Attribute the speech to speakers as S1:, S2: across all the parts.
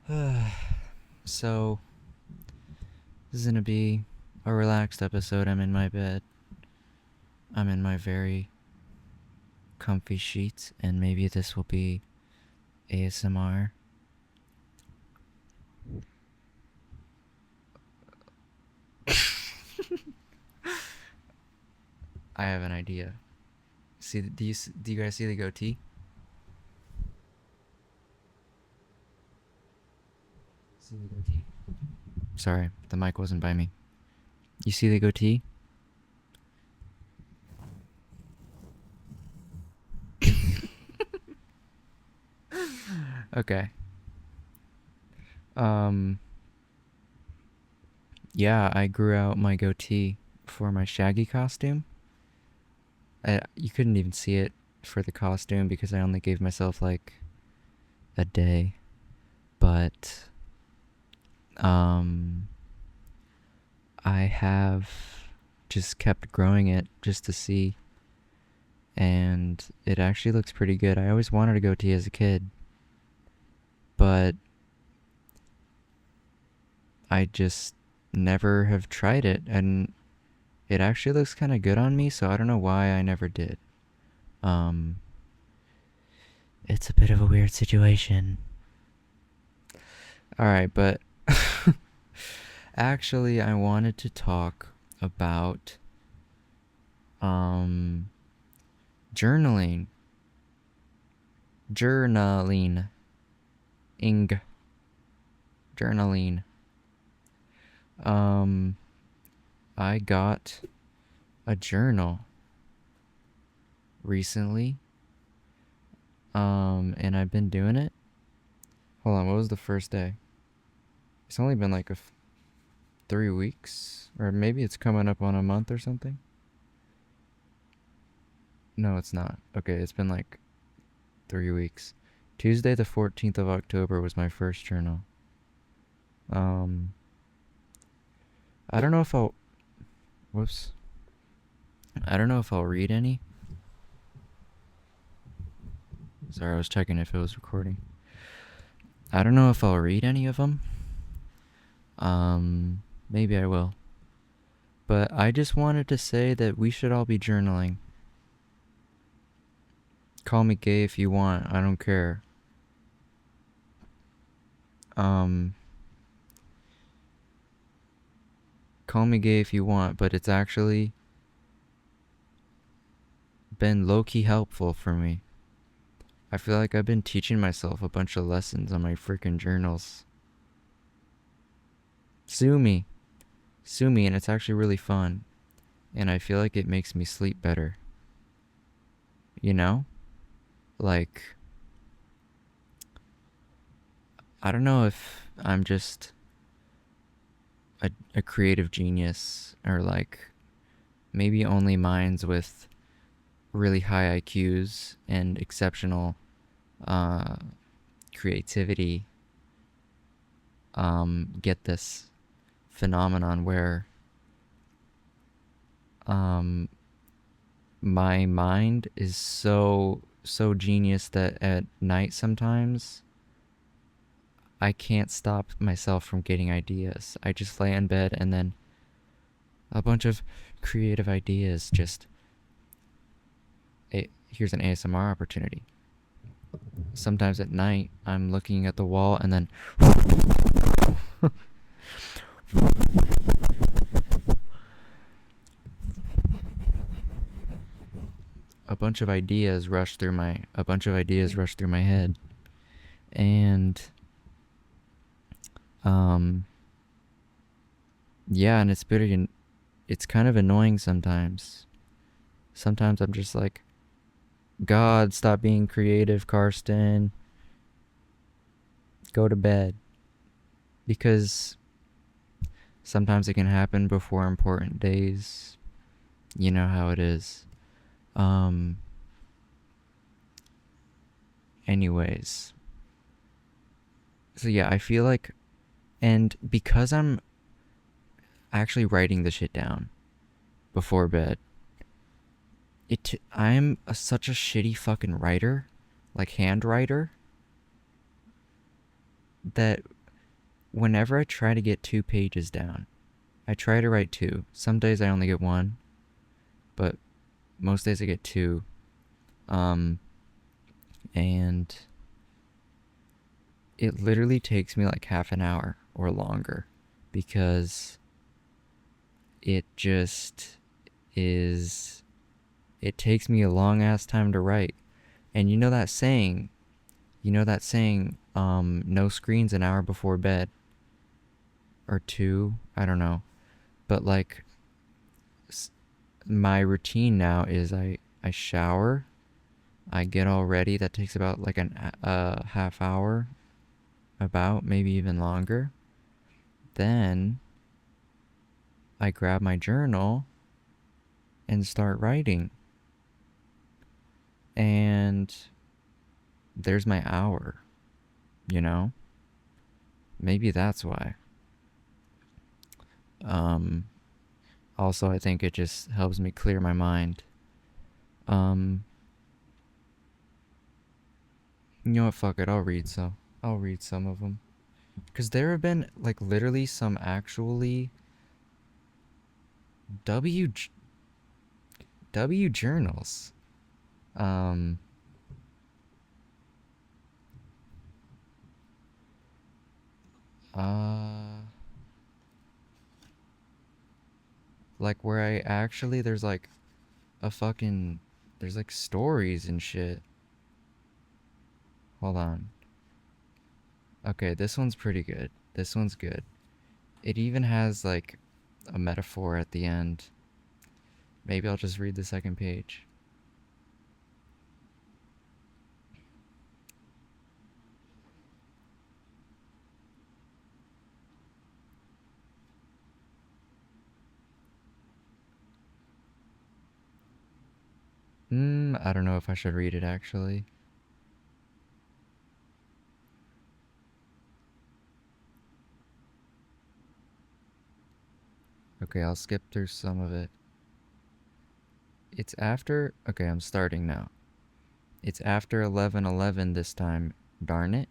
S1: So, this is gonna be a relaxed episode. I'm in my bed. I'm in my very comfy sheets, and maybe this will be ASMR. I have an idea. Do you guys see the goatee? See the goatee? Sorry, the mic wasn't by me. You see the goatee? Okay. Um. Yeah, I grew out my goatee for my Shaggy costume. You couldn't even see it for the costume because I only gave myself like a day. But um I have just kept growing it just to see, and it actually looks pretty good. I always wanted a goatee as a kid, but I just never have tried it, and it actually looks kind of good on me, so I don't know why I never did. Um it's a bit of a weird situation. All right, but actually I wanted to talk about um journaling. Journaling. Ing. Journaling. Um, I got a journal recently. And I've been doing it. Hold on, what was the first day? It's only been like 3 weeks, or maybe it's coming up on a month or something. No, it's not. Okay, it's been like 3 weeks. Tuesday, the 14th of October was my first journal. Um, I don't know if I'll. Whoops. I don't know if I'll read any. Sorry, I was checking if it was recording. I don't know if I'll read any of them. Maybe I will. But I just wanted to say that we should all be journaling. Call me gay if you want. I don't care. Um, Call me gay if you want, but it's actually been low-key helpful for me. I feel like I've been teaching myself a bunch of lessons on my freaking journals. Sue me. Sue me, and it's actually really fun. And I feel like it makes me sleep better. You know? Like, I don't know if I'm just a creative genius, or like maybe only minds with really high IQs and exceptional uh, creativity get this phenomenon where um, my mind is so genius that at night sometimes I can't stop myself from getting ideas. I just lay in bed and then a bunch of creative ideas just. Here's an ASMR opportunity. Sometimes at night I'm looking at the wall and then a bunch of ideas rush through my head. And um yeah, and it's kind of annoying sometimes. Sometimes I'm just like, God, stop being creative, Karsten. Go to bed. Because sometimes it can happen before important days. You know how it is. Um Anyways. So yeah, I feel like, and because I'm actually writing the shit down before bed, I'm such a shitty fucking writer, like hand writer, that whenever I try to get 2 pages down, I try to write two. Some days I only get one, but most days I get two. Um, and it literally takes me like half an hour or longer because it just is. It takes me a long ass time to write. And no screens an hour before bed or two, I don't know. But like my routine now is I shower, I get all ready. That takes about like a half hour, about maybe even longer. Then I grab my journal and start writing. And there's my hour, you know? Maybe that's why. Um Also, I think it just helps me clear my mind. Um you know what, fuck it, I'll read some of them. Cuz there have been like literally some actually W W journals. Um uh like where I actually a fucking there's like stories and shit. Hold on. Okay, this one's pretty good. This one's good. It even has like a metaphor at the end. Maybe I'll just read the second page. I don't know if I should read it actually. Okay, I'll skip through some of it. It's after. Okay, I'm starting now. It's after 11:11 this time. Darn it.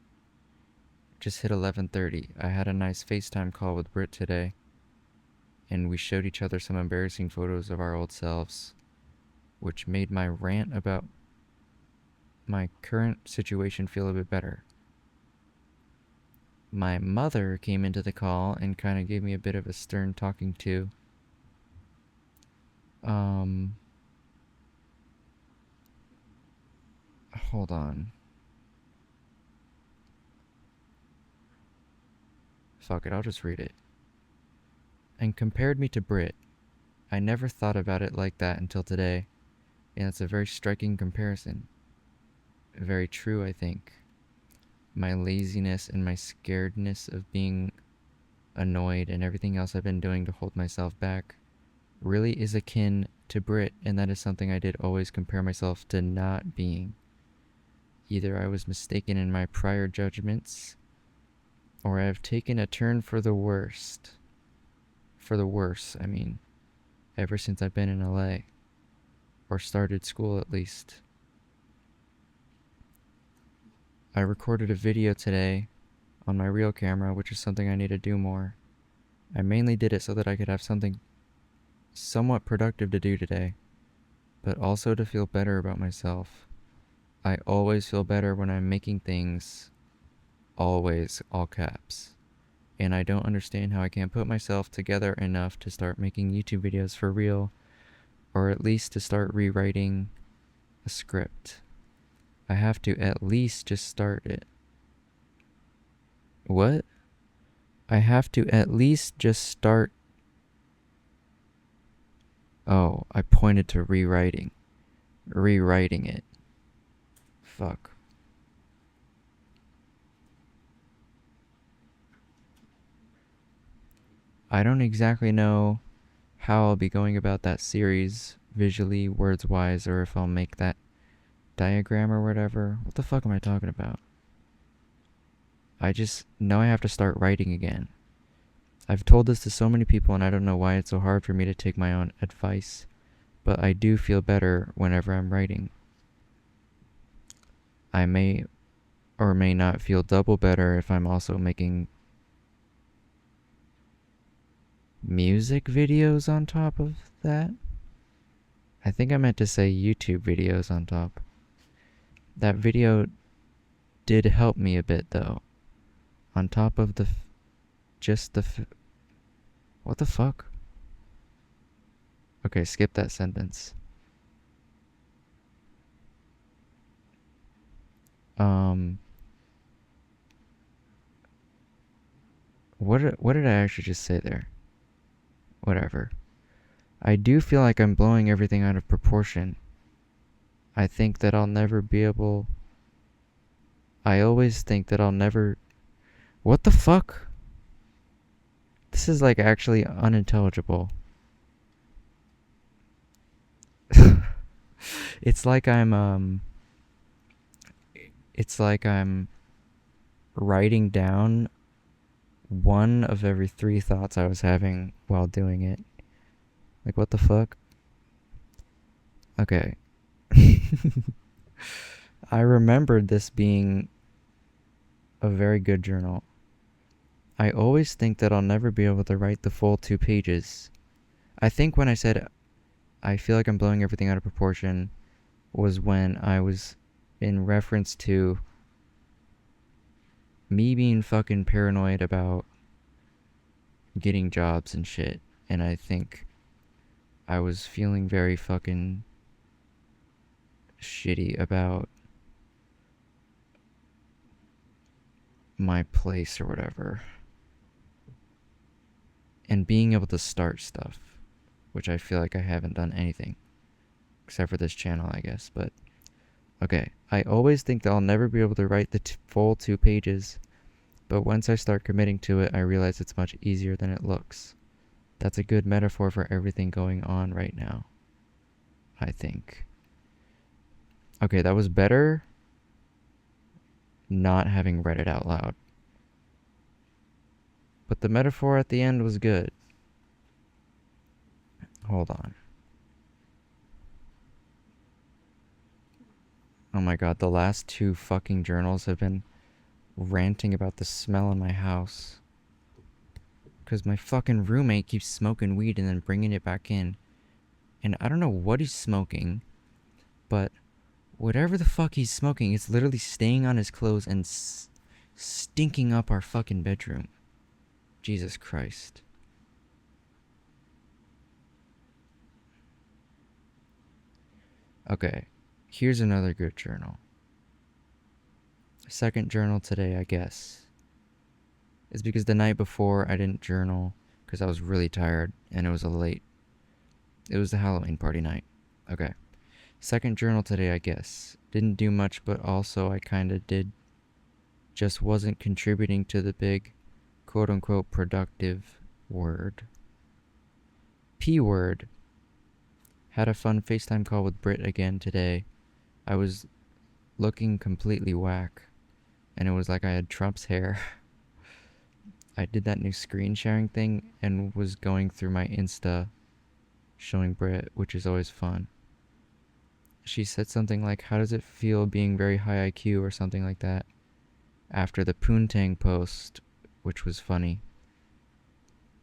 S1: Just hit 11:30. I had a nice FaceTime call with Britt today, and we showed each other some embarrassing photos of our old selves, which made my rant about my current situation feel a bit better. My mother came into the call and kind of gave me a bit of a stern talking to. Um, Hold on. Fuck it, I'll just read it. And compared me to Brit. I never thought about it like that until today, and it's a very striking comparison. Very true, I think. My laziness and my scaredness of being annoyed and everything else I've been doing to hold myself back really is akin to Brit, and that is something I did always compare myself to not being. Either I was mistaken in my prior judgments, or I have taken a turn for the worst. For the worse, I mean, ever since I've been in LA. Or started school at least. I recorded a video today on my real camera, which is something I need to do more. I mainly did it so that I could have something somewhat productive to do today, but also to feel better about myself. I always feel better when I'm making things, always, all caps. And I don't understand how I can't put myself together enough to start making YouTube videos for real, or at least to start rewriting a script. I have to at least just start it. What? I have to at least just start. Oh, I pointed to rewriting. Rewriting it. Fuck. I don't exactly know how I'll be going about that series, visually, words wise, or if I'll make that diagram or whatever. What the fuck am I talking about? I just know I have to start writing again. I've told this to so many people and I don't know why it's so hard for me to take my own advice, but I do feel better whenever I'm writing. I may or may not feel double better if I'm also making music videos on top of that. I think I meant to say YouTube videos on top. That video did help me a bit though. On top of what the fuck? Okay, skip that sentence. Um, what did I actually just say there? Whatever. I do feel like I'm blowing everything out of proportion. I think that I'll never be able. I always think that I'll never. What the fuck? This is like actually unintelligible. It's like it's like I'm writing down one of every three thoughts I was having while doing it. Like, what the fuck? Okay. I remembered this being a very good journal. I always think that I'll never be able to write the full 2 pages. I think when I said I feel like I'm blowing everything out of proportion was when I was in reference to me being fucking paranoid about getting jobs and shit. And I think I was feeling very fucking shitty about my place or whatever. And being able to start stuff, which I feel like I haven't done anything. Except for this channel, I guess. But, okay. I always think that I'll never be able to write the full 2 pages. But once I start committing to it, I realize it's much easier than it looks. That's a good metaphor for everything going on right now, I think. Okay, that was better not having read it out loud. But the metaphor at the end was good. Hold on. Oh my god, the last 2 fucking journals have been ranting about the smell in my house. Because my fucking roommate keeps smoking weed and then bringing it back in. And I don't know what he's smoking, but whatever the fuck he's smoking, it's literally staying on his clothes and stinking up our fucking bedroom. Jesus Christ. Okay, here's another good journal. Second journal today, I guess. Is because the night before I didn't journal because I was really tired and it was it was the Halloween party night. Okay. Second journal today, I guess. Didn't do much, but also I kinda did. Just wasn't contributing to the big quote unquote productive word. P word. Had a fun FaceTime call with Britt again today. I was looking completely whack, and it was like I had Trump's hair. I did that new screen sharing thing and was going through my Insta showing Britt, which is always fun. She said something like, how does it feel being very high IQ or something like that after the Poontang post, which was funny.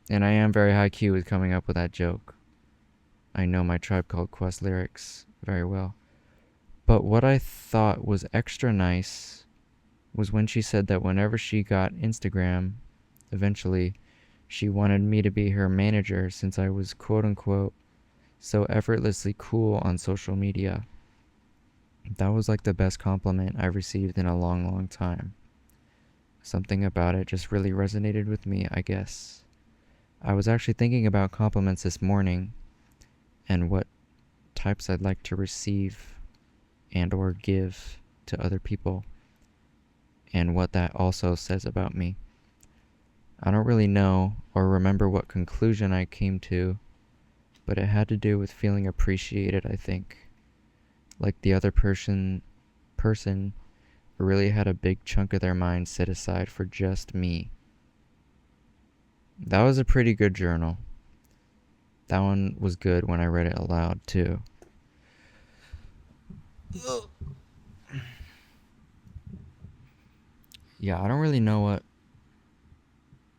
S1: And I am very high Q with coming up with that joke. I know my Tribe Called Quest lyrics very well. But what I thought was extra nice was when she said that whenever she got Instagram, eventually, she wanted me to be her manager since I was quote unquote so effortlessly cool on social media. That was like the best compliment I've received in a long, long time. Something about it just really resonated with me, I guess. I was actually thinking about compliments this morning and what types I'd like to receive and or give to other people and what that also says about me. I don't really know or remember what conclusion I came to, but it had to do with feeling appreciated, I think. Like the other person really had a big chunk of their mind set aside for just me. That was a pretty good journal. That one was good when I read it aloud, too. Yeah, I don't really know what...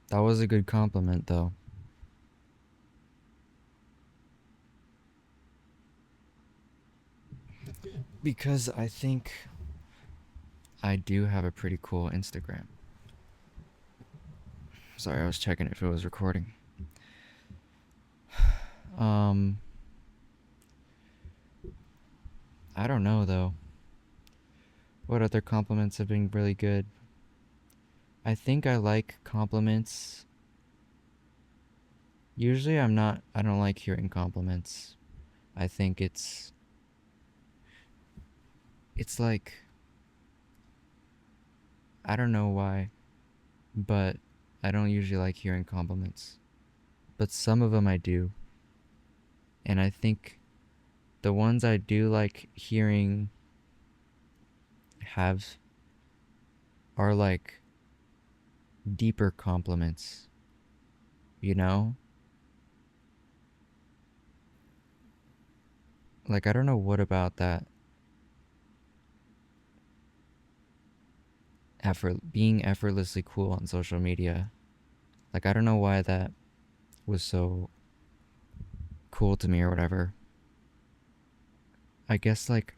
S1: That was a good compliment, though. Because I think I do have a pretty cool Instagram. Sorry, I was checking if it was recording. Um, I don't know though. What other compliments have been really good? I think I like compliments. Usually I don't like hearing compliments. I think it's like, I don't know why, but I don't usually like hearing compliments. But some of them I do. And I think the ones I do like hearing have are like deeper compliments, you know? Like, I don't know what about that being effortlessly cool on social media. Like, I don't know why that was so cool to me or whatever. I guess like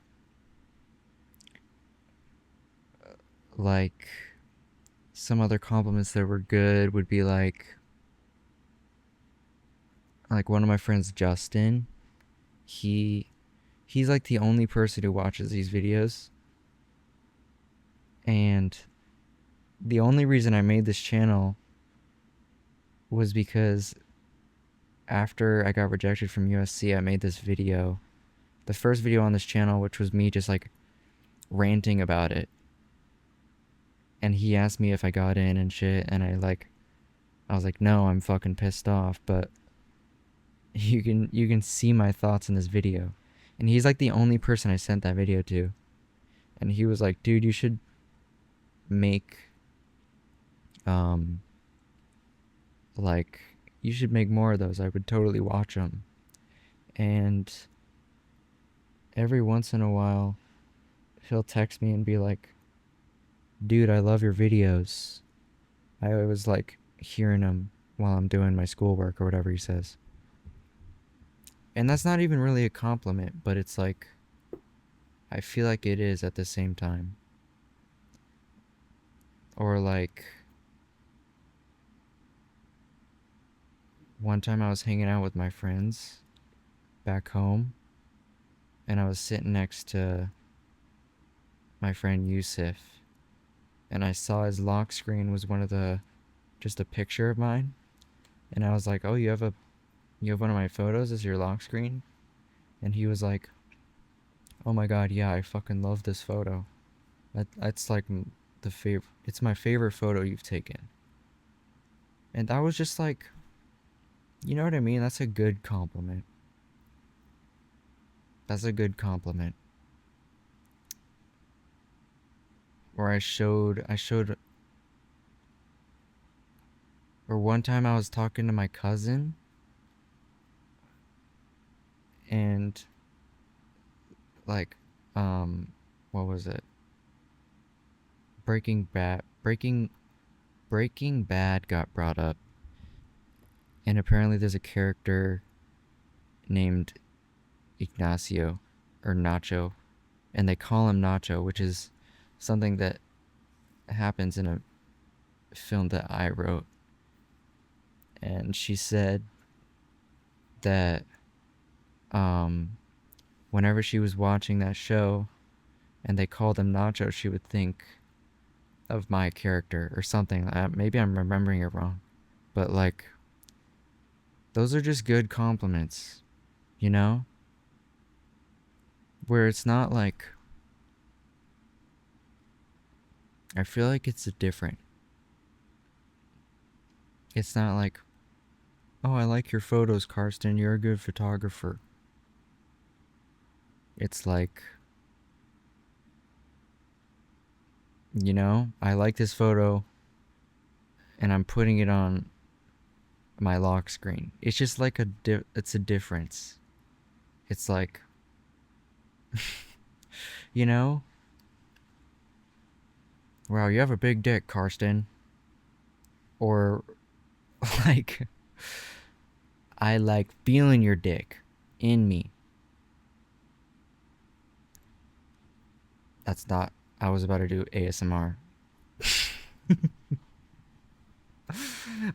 S1: some other compliments that were good would be like one of my friends, Justin. He he's like the only person who watches these videos, and the only reason I made this channel was because after I got rejected from USC, I made this video, the first video on this channel, which was me just like ranting about it. And he asked me if I got in and shit, and I was like, no, I'm fucking pissed off, but you can see my thoughts in this video. And he's like the only person I sent that video to. And he was like, dude, you should make um like you should make more of those. I would totally watch them. And every once in a while he'll text me and be like, dude, I love your videos. I always like hearing them while I'm doing my schoolwork or whatever he says. And that's not even really a compliment, but it's like, I feel like it is at the same time. Or like, one time I was hanging out with my friends back home, and I was sitting next to my friend Yusuf, and I saw his lock screen was just a picture of mine, and I was like, oh, you have one of my photos as your lock screen? And he was like, oh my god, yeah, I fucking love this photo. That's like it's my favorite photo you've taken. And that was just like, you know what I mean? That's a good compliment. That's a good compliment. Or I showed, or one time I was talking to my cousin, and like, what was it? Breaking Bad got brought up, and apparently there's a character named Ignacio or Nacho, and they call him Nacho, which is something that happens in a film that I wrote. And she said that um, whenever she was watching that show and they called him Nacho, she would think of my character or something. Maybe I'm remembering it wrong, but like, those are just good compliments, you know? Where it's not like, I feel like it's different. It's not like, oh, I like your photos, Karsten, you're a good photographer. It's like, you know, I like this photo and I'm putting it on my lock screen. It's just like it's a difference. It's like, you know, wow, you have a big dick, Karsten. Or like, I like feeling your dick in me. That's not. I was about to do ASMR.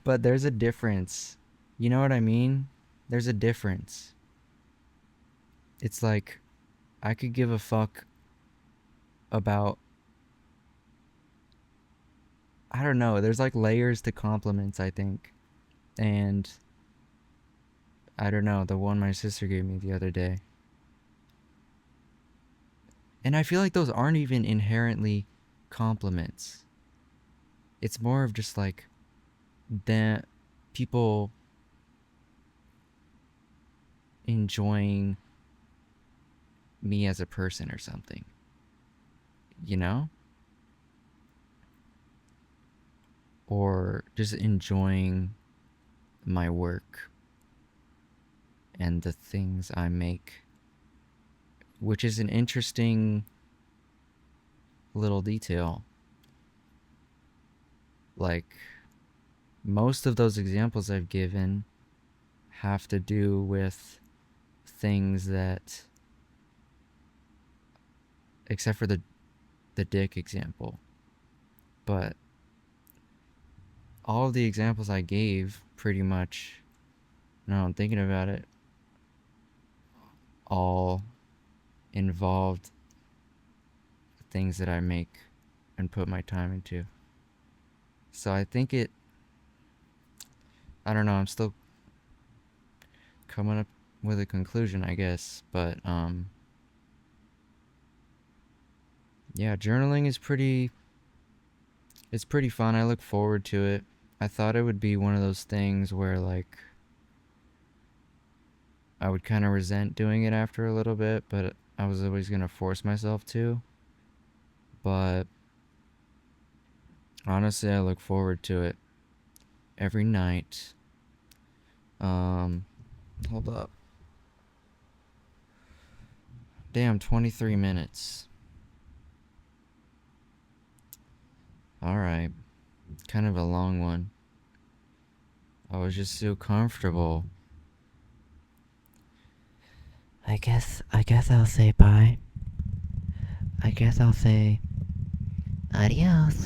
S1: But there's a difference. You know what I mean? There's a difference. It's like I could give a fuck about, I don't know, there's like layers to compliments, I think. And I don't know, the one my sister gave me the other day. And I feel like those aren't even inherently compliments. It's more of just like that people enjoying me as a person or something, you know? Or just enjoying my work and the things I make, which is an interesting little detail. Like, most of those examples I've given have to do with things that, except for the dick example, but all of the examples I gave pretty much, now I'm thinking about it, all involved things that I make and put my time into. So I think it, I don't know, I'm still coming up with a conclusion, I guess, but yeah, journaling is pretty, it's pretty fun. I look forward to it. I thought it would be one of those things where like I would kind of resent doing it after a little bit, but I was always going to force myself to. But honestly, I look forward to it every night. Um, Hold up. Damn, 23 minutes. All right. Kind of a long one. I was just so comfortable. I guess I'll say bye. I guess I'll say adios.